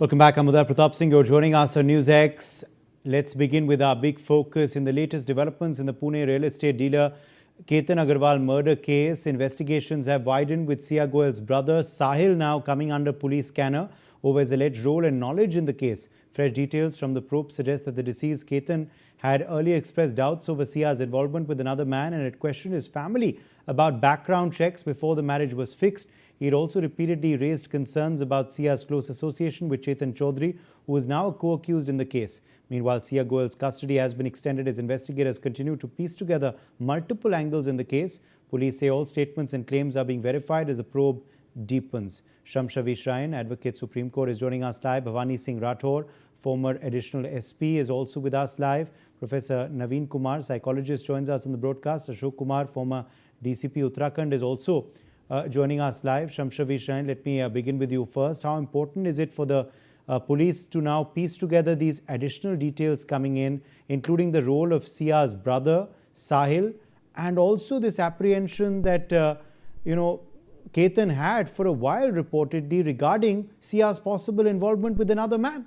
Welcome back. I'm Uday Pratap Singh. You're joining us on NewsX. Let's begin with our big focus in the latest developments in the Pune real estate dealer Ketan Agarwal murder case. Investigations have widened with Sia Goyal's brother Sahil now coming under police scanner over his alleged role and knowledge in the case. Fresh details from the probe suggest that the deceased Ketan had earlier expressed doubts over Sia's involvement with another man and had questioned his family about background checks before the marriage was fixed. He had also repeatedly raised concerns about Sia's close association with Chetan Chaudhary, who is now a co-accused in the case. Meanwhile, Sia Goyal's custody has been extended as investigators continue to piece together multiple angles in the case. Police say all statements and claims are being verified as the probe deepens. Shamshavi Shrain, Advocate Supreme Court, is joining us live. Bhavani Singh Rathore, former additional SP, is also with us live. Professor Naveen Kumar, psychologist, joins us in the broadcast. Ashok Kumar, former DCP Uttarakhand, is also joining us live. Shamshavi Shrain, let me begin with you first. How important is it for the police to now piece together these additional details coming in, including the role of Sia's brother, Sahil, and also this apprehension that, Ketan had for a while reportedly regarding Sia's possible involvement with another man?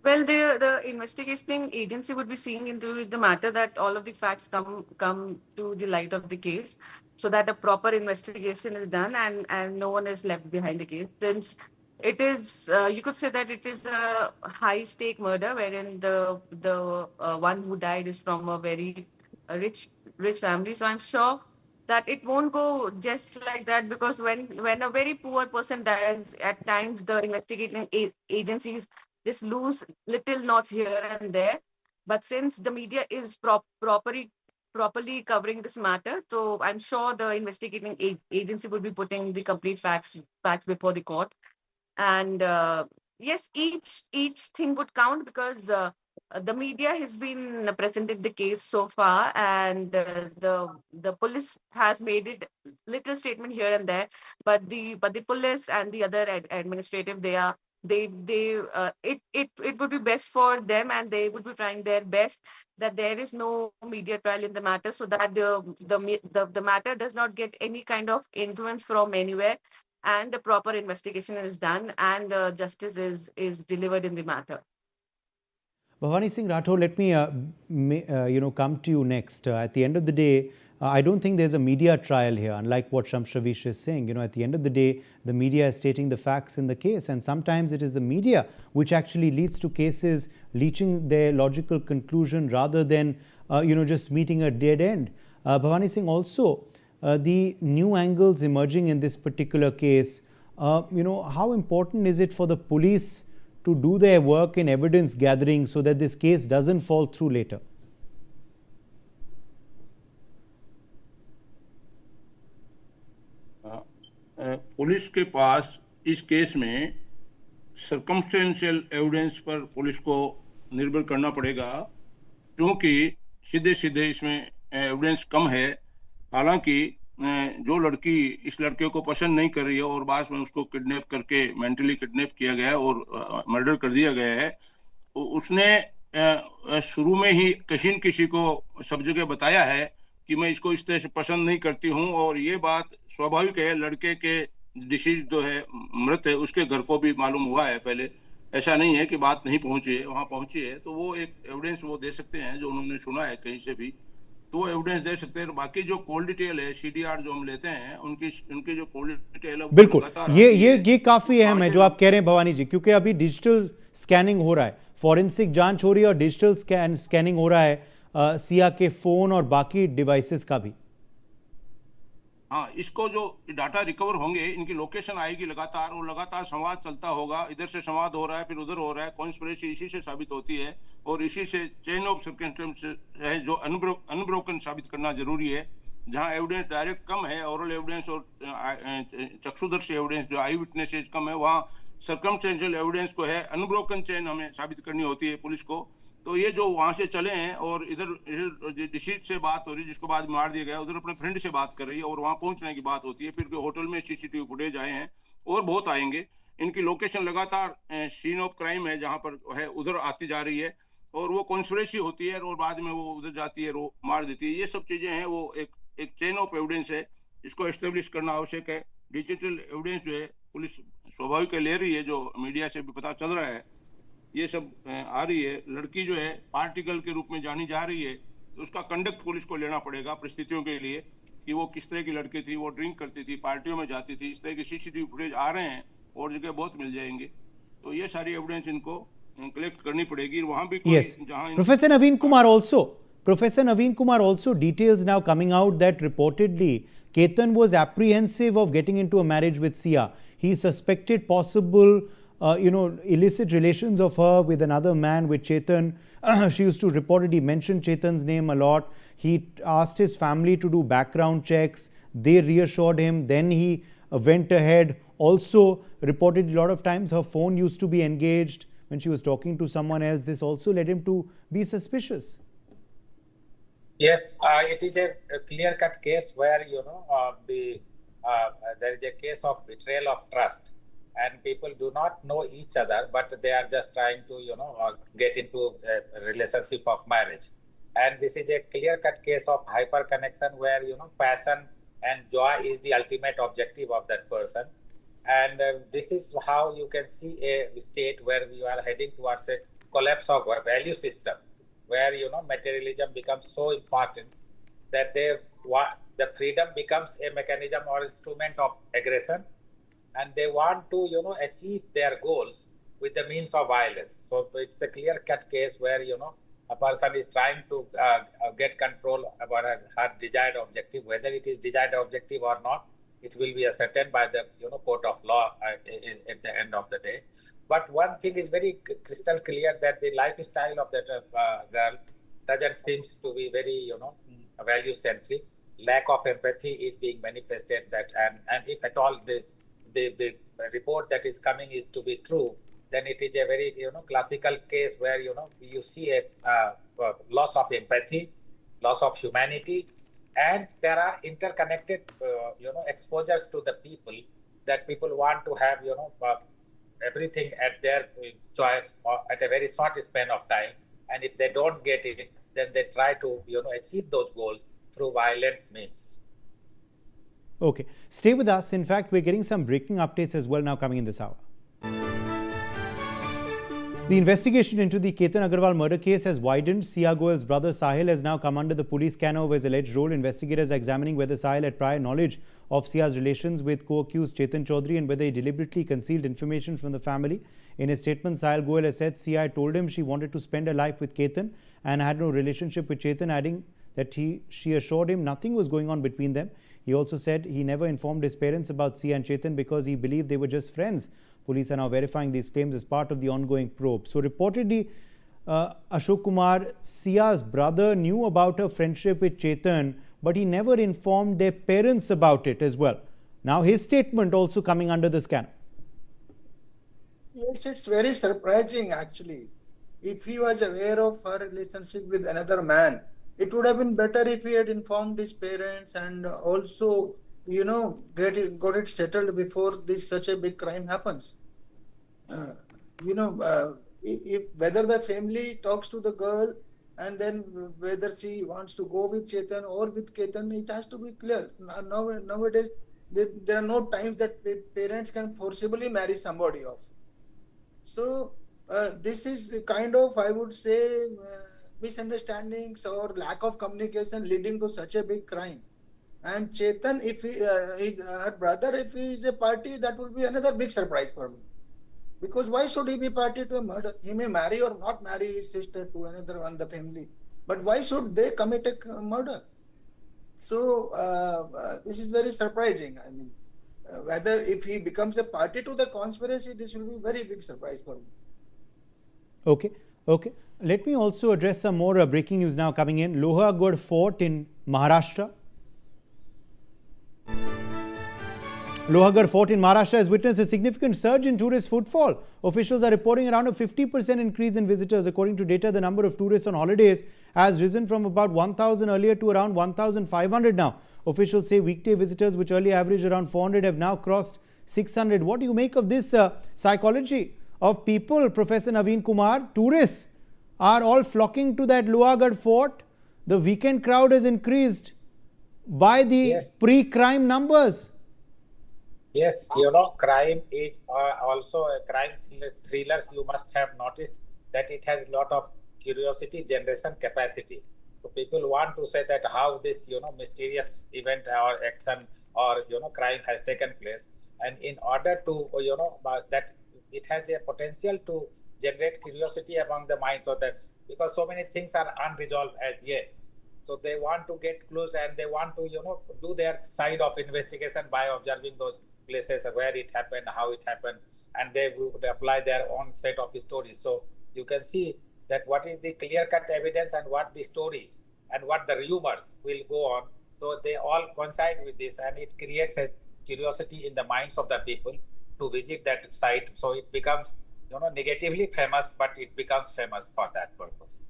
Well, the investigating agency would be seeing into the matter that all of the facts come to the light of the case, so that a proper investigation is done and no one is left behind the case. Since it is, you could say that it is a high stake murder, wherein the one who died is from a very rich family. So I'm sure that it won't go just like that, because when a very poor person dies, at times the investigating agencies just lose little knots here and there. But since the media is properly covering this matter, so I'm sure the investigating agency will be putting the complete facts before the court. And yes, each thing would count, because the media has been presented the case so far, and the police has made it little statement here and there, but the police and the other administrative, it would be best for them, and they would be trying their best that there is no media trial in the matter, so that the matter does not get any kind of influence from anywhere, and a proper investigation is done, and justice is delivered in the matter. Bhavani Singh Rathore, let me come to you next. At the end of the day, I don't think there's a media trial here, unlike what Shamshavish is saying. At the end of the day, the media is stating the facts in the case, and sometimes it is the media which actually leads to cases reaching their logical conclusion rather than, just meeting a dead end. Bhavani Singh, also, the new angles emerging in this particular case, how important is it for the police to do their work in evidence gathering so that this case doesn't fall through later? Police के पास इस case में circumstantial evidence पर police को निर्भर करना पड़ेगा, क्योंकि सीधे सीधे इसमें एविडेंस कम है। हालांकि जो लड़की इस लड़के को पसंद नहीं कर रही है और बाद में उसको किडनैप करके मेंटली किडनैप किया गया है और मर्डर कर दिया गया है, उसने शुरू में ही किसी न किसी को सब जगह बताया है कि मैं इसको इस तरह से पसंद नहीं करती हूं, और ये बात स्वाभाविक है। लड़के के डिसीज जो है, मृत है, उसके घर को भी मालूम हुआ है पहले। ऐसा नहीं है कि बात नहीं पहुंची है, वहां पहुंची है, तो वो एक एविडेंस वो दे सकते हैं जो उन्होंने सुना है कहीं से भी, तो वो एविडेंस दे सकते हैं। बाकी जो कोल्ड डिटेल है, सीडीआर जो हम लेते हैं, उनकी जो कोल्ड डिटेल है, बिल्कुल ये काफी अहम है जो आप कह रहे हैं भवानी जी, क्योंकि अभी डिजिटल स्कैनिंग हो रहा है, फॉरेंसिक जांच हो रही है और डिजिटल स्कैनिंग हो रहा है सिया के फोन और बाकी डिवाइसेस का भी। हाँ, इसको जो डाटा रिकवर होंगे, इनकी लोकेशन आएगी लगातार, और लगातार संवाद चलता होगा। इधर से संवाद हो रहा है, फिर उधर हो रहा है। कॉन्स्पिरेसी इसी से साबित होती है, और इसी से चेन ऑफ सर्कमस्टेंसेस है जो अनब्रोकन साबित करना जरूरी है। जहाँ एविडेंस डायरेक्ट कम है, ओरल एविडेंस और चक्षुदर्शी एविडेंस जो आई विटनेसेस कम है, वहाँ सर्कमस्टेंशियल एविडेंस को है अनब्रोकन चेन हमें साबित करनी होती है पुलिस को। तो ये जो वहां से चले हैं और इधर डिसीज से बात हो रही है, जिसको बाद में मार दिया गया, उधर अपने फ्रेंड से बात कर रही है और वहां पहुंचने की बात होती है। फिर होटल में सीसीटीवी फुटेज आए हैं और बहुत आएंगे। इनकी लोकेशन लगातार सीन ऑफ क्राइम है जहां पर है, उधर आती जा रही है, और वो कॉन्स्पिरेसी होती है और बाद में वो उधर जाती है, वो मार देती है। ये सब चीजें हैं, वो एक चेन ऑफ एविडेंस है, इसको एस्टेब्लिश करना आवश्यक है। डिजिटल एविडेंस जो है पुलिस स्वाभाविक ले रही है, जो मीडिया से भी पता चल रहा है, ये सब आ रही है। लड़की जो है पार्टी गर्ल के रूप में जानी जा रही है, तो उसका कंडक्ट पुलिस को लेना पड़ेगा परिस्थितियों के लिए कि वो किस तरह की लड़की थी, वो ड्रिंक करती थी, पार्टियों में जाती थी। इस तरह के सीसीटीवी फुटेज आ रहे हैं और जगह बहुत मिल जाएंगे, तो ये सारी एविडेंस इनको कलेक्ट करनी पड़ेगी। वहां भी कोई Yes. जहां Professor Naveen Kumar also details now coming out that reportedly Ketan was apprehensive of getting into a marriage with Sia. He suspected possible, illicit relations of her with another man, with Chetan. She used to reportedly mention Chetan's name a lot. He asked his family to do background checks. They reassured him. Then he went ahead. Also, reported a lot of times her phone used to be engaged when she was talking to someone else. This also led him to be suspicious. Yes, it is a clear-cut case where there is a case of betrayal of trust, and people do not know each other, but they are just trying to get into a relationship of marriage, and this is a clear-cut case of hyper connection where passion and joy is the ultimate objective of that person, and this is how you can see a state where we are heading towards a collapse of a value system, where materialism becomes so important that the freedom becomes a mechanism or instrument of aggression, and they want to achieve their goals with the means of violence. So it's a clear-cut case where a person is trying to get control about her desired objective. Whether it is desired objective or not, it will be ascertained by the court of law at the end of the day. But one thing is very crystal clear, that the lifestyle of that girl doesn't seem to be very, value centric. Lack of empathy is being manifested, that and if at all the report that is coming is to be true, then it is a very classical case where you see a loss of empathy, loss of humanity, and there are interconnected exposures to the people, that people want to have everything at their choice or at a very short span of time, and if they don't get it, then they try to achieve those goals through violent means. Okay, stay with us. In fact, we're getting some breaking updates as well now coming in this hour. The investigation into the Ketan Agarwal murder case has widened. Sia Goyal's brother Sahil has now come under the police scanner over his alleged role. Investigators are examining whether Sahil had prior knowledge of Sia's relations with co-accused Chetan Chaudhary and whether he deliberately concealed information from the family. In his statement, Sahil Goyal has said Sia had told him she wanted to spend her life with Ketan and had no relationship with Chetan, adding that she assured him nothing was going on between them. He also said he never informed his parents about Sia and Chetan because he believed they were just friends. Police are now verifying these claims as part of the ongoing probe. So reportedly, Ashok Kumar, Sia's brother, knew about her friendship with Chetan, but he never informed their parents about it as well. Now his statement also coming under the scanner. Yes, it's very surprising actually. If he was aware of her relationship with another man, it would have been better if he had informed his parents and also, got it settled before such a big crime happens. If whether the family talks to the girl and then whether she wants to go with Chetan or with Ketan, it has to be clear. Nowadays, there are no times that parents can forcibly marry somebody off. So this is kind of, I would say, misunderstandings or lack of communication leading to such a big crime. And Chetan, if her brother, if he is a party, that would be another big surprise for me. Because why should he be party to a murder? He may marry or not marry his sister to another one, the family. But why should they commit a murder? So this is very surprising. I mean, whether if he becomes a party to the conspiracy, this will be a very big surprise for me. Okay. Let me also address some more breaking news now coming in. Lohargarh Fort in Maharashtra. Lohargarh Fort in Maharashtra has witnessed a significant surge in tourist footfall. Officials are reporting around a 50% increase in visitors. According to data, the number of tourists on holidays has risen from about 1,000 earlier to around 1,500 now. Officials say weekday visitors, which earlier averaged around 400, have now crossed 600. What do you make of this psychology of people, Professor Naveen Kumar? Tourists are all flocking to that Lohargarh Fort. The weekend crowd has increased by the pre-crime numbers. Yes, crime is also a crime thrillers. You must have noticed that it has a lot of curiosity generation capacity. So people want to say that how this, mysterious event or action or, crime has taken place. And in order to, that it has a potential to generate curiosity among the minds of that, because so many things are unresolved as yet. So they want to get close and they want to, do their side of investigation by observing those places where it happened, how it happened, and they would apply their own set of stories. So you can see that what is the clear-cut evidence and what the stories and what the rumors will go on. So they all coincide with this, and it creates a curiosity in the minds of the people to visit that site. So it becomes, negatively famous, but it becomes famous for that purpose.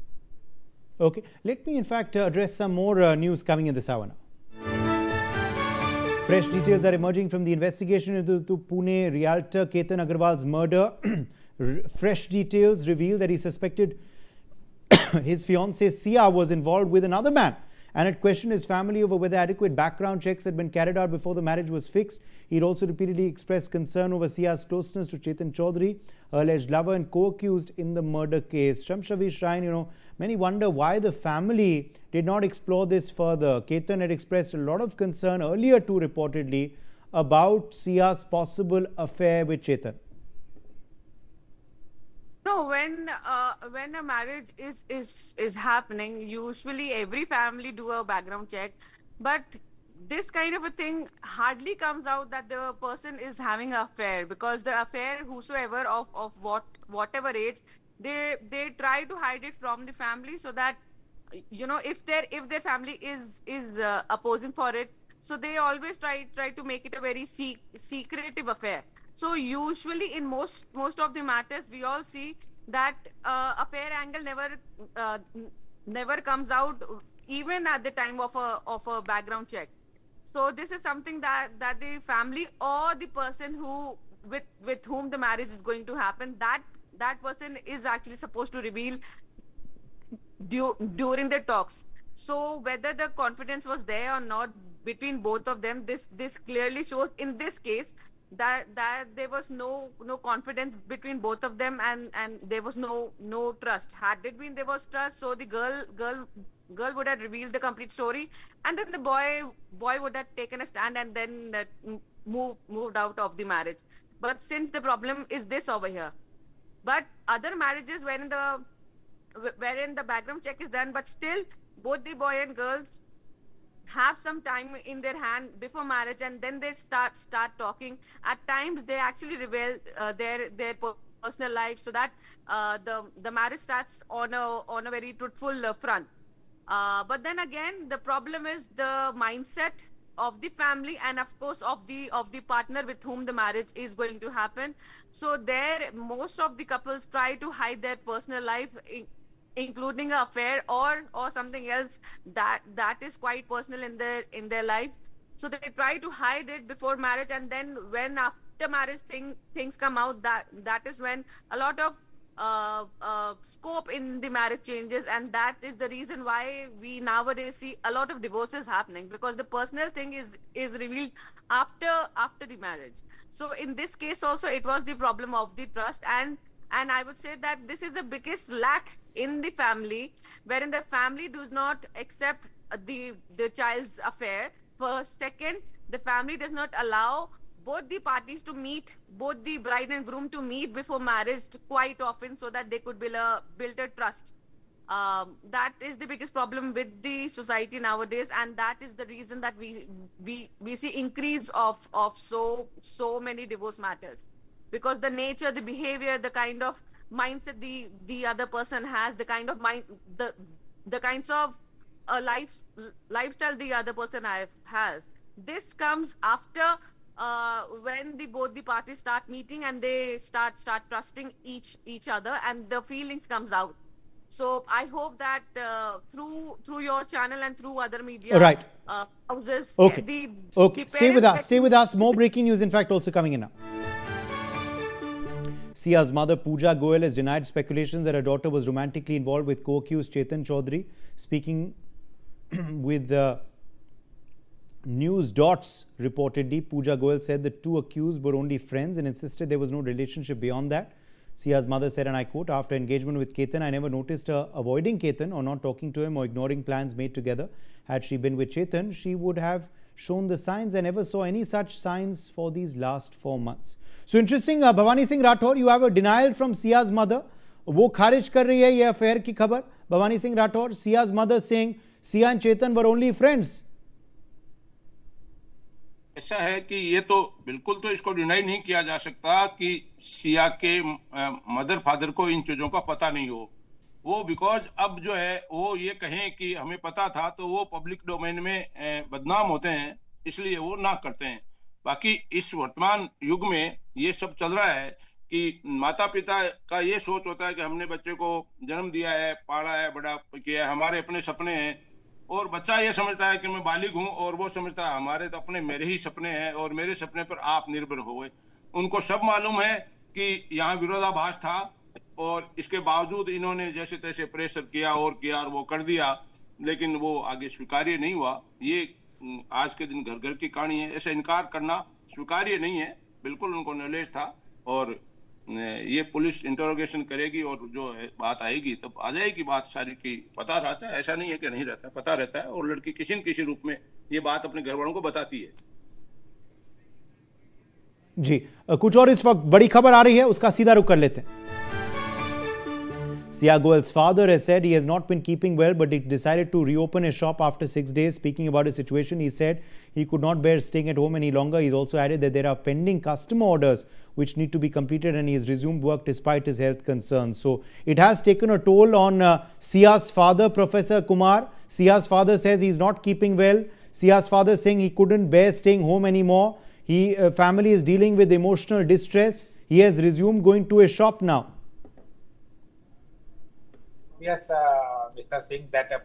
Okay, let me in fact address some more news coming in this hour now. Fresh details are emerging from the investigation into Pune realtor Ketan Agarwal's murder. Fresh details reveal that he suspected his fiancée Sia was involved with another man and had questioned his family over whether adequate background checks had been carried out before the marriage was fixed. He'd also repeatedly expressed concern over Sia's closeness to Ketan Chaudhary, her alleged lover and co-accused in the murder case. Shamshavi Shrine, many wonder why the family did not explore this further. Ketan had expressed a lot of concern earlier too, reportedly, about Sia's possible affair with Ketan. No, when a marriage is happening, usually every family do a background check, but this kind of a thing hardly comes out that the person is having an affair, because the affair, whosoever of whatever age, they try to hide it from the family, so that if their family is opposing for it, so they always try to make it a very secretive affair. So usually in most of the matters, we all see that affair angle never comes out even at the time of a background check. So this is something that the family or the person with whom the marriage is going to happen, that person is actually supposed to reveal during the talks. So whether the confidence was there or not between both of them, this clearly shows in this case that there was no confidence between both of them, and there was no trust. Had it been there was trust, so the girl would have revealed the complete story, and then the boy would have taken a stand and then moved out of the marriage. But since the problem is this over here, but other marriages wherein the background check is done, but still both the boy and girls have some time in their hand before marriage, and then they start talking. At times they actually reveal their personal life, so that the marriage starts on a very truthful front. But then again, the problem is the mindset of the family, and of course of the partner with whom the marriage is going to happen. So there, most of the couples try to hide their personal life, including an affair or something else that is quite personal in their life. So they try to hide it before marriage, and then when after marriage things come out, that is when a lot of scope in the marriage changes, and that is the reason why we nowadays see a lot of divorces happening, because the personal thing is revealed after the marriage. So in this case also, it was the problem of the trust, and I would say that this is the biggest lack in the family, wherein the family does not accept the child's affair. First, second, the family does not allow both the parties to meet, both the bride and groom to meet before marriage quite often, so that they could build a trust. That is the biggest problem with the society nowadays, and that is the reason that we see increase of so many divorce matters, because the nature, the behavior, the kind of mindset the other person has, the kind of the kinds of lifestyle the other person has. This comes after when both the parties start meeting and they start trusting each other, and the feelings comes out. So I hope that through your channel and through other media Right. houses, Okay. the Stay with us. parents Stay with us. More breaking news, in fact, also coming in now. Sia's mother, Pooja Goyal, has denied speculations that her daughter was romantically involved with co-accused Ketan Chaudhary. Speaking with News Dots reportedly, Pooja Goyal said the two accused were only friends and insisted there was no relationship beyond that. Sia's mother said, and I quote, "After engagement with Ketan, I never noticed her avoiding Ketan or not talking to him or ignoring plans made together. Had she been with Chetan, she would have shown the signs. I never saw any such signs for these last 4 months." So interesting, Bhavani Singh Rathore, you have a denial from Sia's mother. वो खारिज कर रही है ये affair की खबर. Bhavani Singh Rathore, Sia's mother saying Sia and Chetan were only friends. ऐसा है कि ये तो बिल्कुल तो इसको डिनाई नहीं किया जा सकता कि सिया के मदर फादर को इन चीजों का पता नहीं हो. वो बिकॉज अब जो है वो ये कहें कि हमें पता था तो वो पब्लिक डोमेन में बदनाम होते हैं, इसलिए वो ना करते हैं. बाकी इस वर्तमान युग में ये सब चल रहा है कि माता पिता का ये सोच होता है कि हमने बच्चे को जन्म दिया है, पाला है, बड़ा किया है, हमारे अपने सपने हैं. और बच्चा ये समझता है कि मैं बालिग हूं और वो समझता है हमारे तो अपने मेरे ही सपने हैं और मेरे सपने पर आप निर्भर हो गए. उनको सब मालूम है कि यहाँ विरोधाभास था और इसके बावजूद इन्होंने जैसे तैसे प्रेशर किया और वो कर दिया, लेकिन वो आगे स्वीकार्य नहीं हुआ. ये आज के दिन घर घर की कहानी है. ऐसे इनकार करना स्वीकार्य नहीं है. बिल्कुल उनको नॉलेज था और ये पुलिस इंटरोगेशन करेगी और जो है बात आएगी तब आ जाएगी बात सारी की. पता रहता है, ऐसा नहीं है कि नहीं रहता, पता रहता है और लड़की किसी न किसी रूप में ये बात अपने घर वालों को बताती है. जी, कुछ और इस वक्त बड़ी खबर आ रही है, उसका सीधा रुख कर लेते हैं. Sia Goyal's father has said he has not been keeping well, but he decided to reopen his shop after 6 days. Speaking about his situation, he said he could not bear staying at home any longer. He's also added that there are pending customer orders which need to be completed and he has resumed work despite his health concerns. So it has taken a toll on Sia's father, Professor Kumar. Sia's father says he's not keeping well. Sia's father saying he couldn't bear staying home anymore. Family is dealing with emotional distress. He has resumed going to his shop now. Yes, Mr. Singh, that a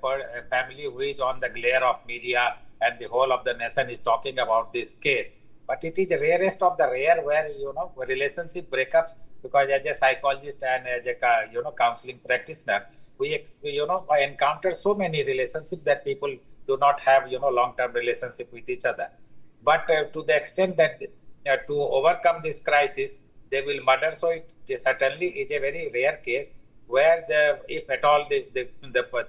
family who is on the glare of media and the whole of the nation is talking about this case. But it is the rarest of the rare where, relationship breakups, because as a psychologist and as a, counseling practitioner, we encounter so many relationships that people do not have, long-term relationship with each other. But to the extent that to overcome this crisis, they will murder. So it certainly is a very rare case where if at all the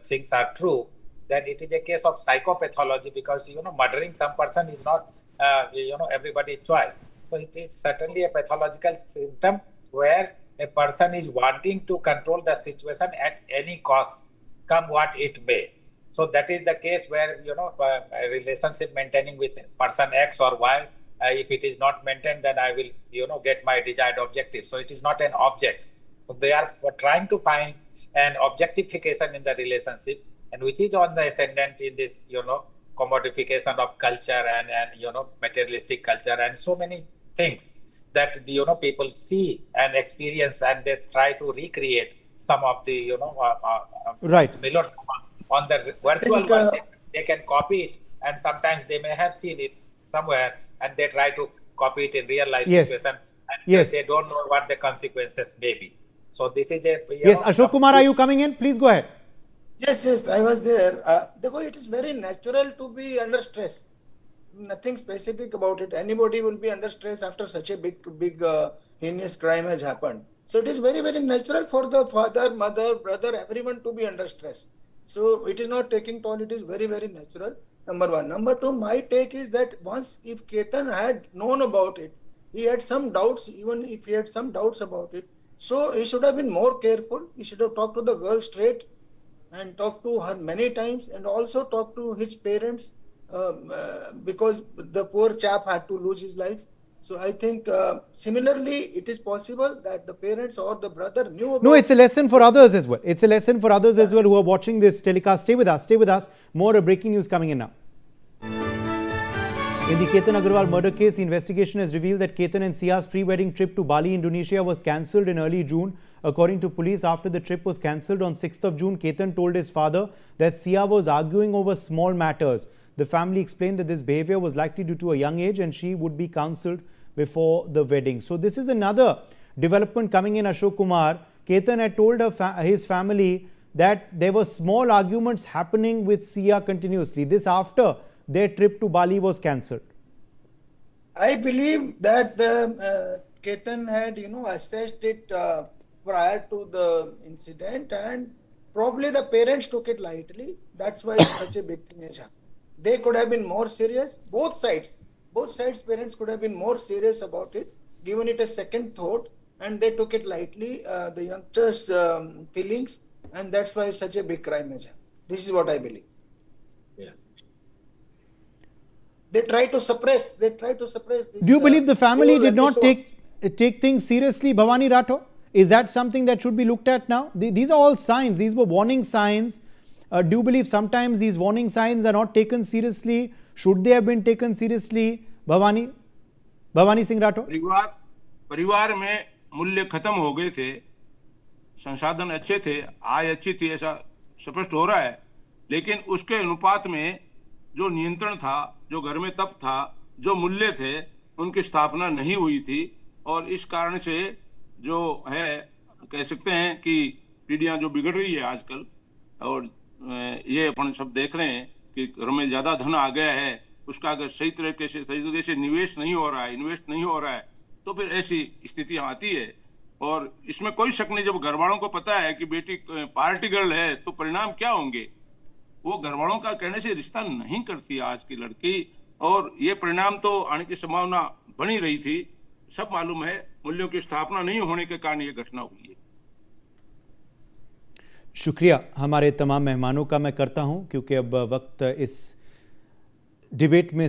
things are true, then it is a case of psychopathology because, murdering some person is not, everybody's choice. So it is certainly a pathological symptom where a person is wanting to control the situation at any cost, come what it may. So that is the case where, a relationship maintaining with person X or Y, if it is not maintained, then I will, get my desired objective. So it is not an object. So they are trying to find an objectification in the relationship, and which is on the ascendant in this, commodification of culture and materialistic culture and so many things that, people see and experience, and they try to recreate some of the, right. melodrama on the virtual world. They can copy it, and sometimes they may have seen it somewhere, and they try to copy it in real life situation, and they don't know what the consequences may be. So this is a yes. Ashok Kumar, are you coming in? Please go ahead. Yes, I was there. It is very natural to be under stress. Nothing specific about it. Anybody will be under stress after such a big heinous crime has happened. So it is very, very natural for the father, mother, brother, everyone to be under stress. So it is not taking toll. It is very, very natural. Number one. Number two, my take is that once if Ketan had known about it, he had some doubts. Even if he had some doubts about it, so he should have been more careful. He should have talked to the girl straight and talked to her many times, and also talked to his parents because the poor chap had to lose his life. So I think similarly, it is possible that the parents or the brother knew about. No, it's a lesson for others as well. It's a lesson for others as well who are watching this telecast. Stay with us. Stay with us. More breaking news coming in now. In the Ketan Agarwal murder case, the investigation has revealed that Ketan and Sia's pre-wedding trip to Bali, Indonesia was cancelled in early June. According to police, after the trip was cancelled on 6th of June, Ketan told his father that Sia was arguing over small matters. The family explained that this behavior was likely due to a young age and she would be counselled before the wedding. So this is another development coming in, Ashok Kumar. Ketan had told his family that there were small arguments happening with Sia continuously. This after their trip to Bali was cancelled? I believe that the Ketan had, assessed it prior to the incident, and probably the parents took it lightly. That's why such a big thing has happened. They could have been more serious. Both sides, parents could have been more serious about it, given it a second thought, and they took it lightly. The youngsters' feelings, and that's why such a big crime has happened. This is what I believe. Yes. They try to suppress. This. Do you believe the family whole did not episode. take things seriously, Bhavani Rathore? Is that something that should be looked at now? These are all signs. These were warning signs. Do you believe sometimes these warning signs are not taken seriously? Should they have been taken seriously, Bhavani Singh Rathore? परिवार में मूल्य खत्म हो गए थे, संसाधन अच्छे थे, आय अच्छी थी, ऐसा स्पष्ट हो रहा है, लेकिन उसके अनुपात में जो नियंत्रण था, जो घर में तप था, जो मूल्य थे, उनकी स्थापना नहीं हुई थी, और इस कारण से जो है कह सकते हैं कि पीढ़ियां जो बिगड़ रही है आजकल, और ये अपन सब देख रहे हैं कि घर में ज्यादा धन आ गया है, उसका अगर सही तरीके से निवेश नहीं हो रहा है, इन्वेस्ट नहीं हो रहा है, तो फिर ऐसी स्थितियां आती है। और इसमें कोई शक नहीं, जब घर वालों को पता है कि बेटी पार्टी गर्ल है तो परिणाम क्या होंगे, वो घर वालों का कहने से रिश्ता नहीं करती आज की लड़की, और ये परिणाम तो आने की संभावना बनी रही थी। सब मालूम है, मूल्यों की स्थापना नहीं होने के कारण ये घटना हुई है। शुक्रिया हमारे तमाम मेहमानों का मैं करता हूं, क्योंकि अब वक्त इस डिबेट में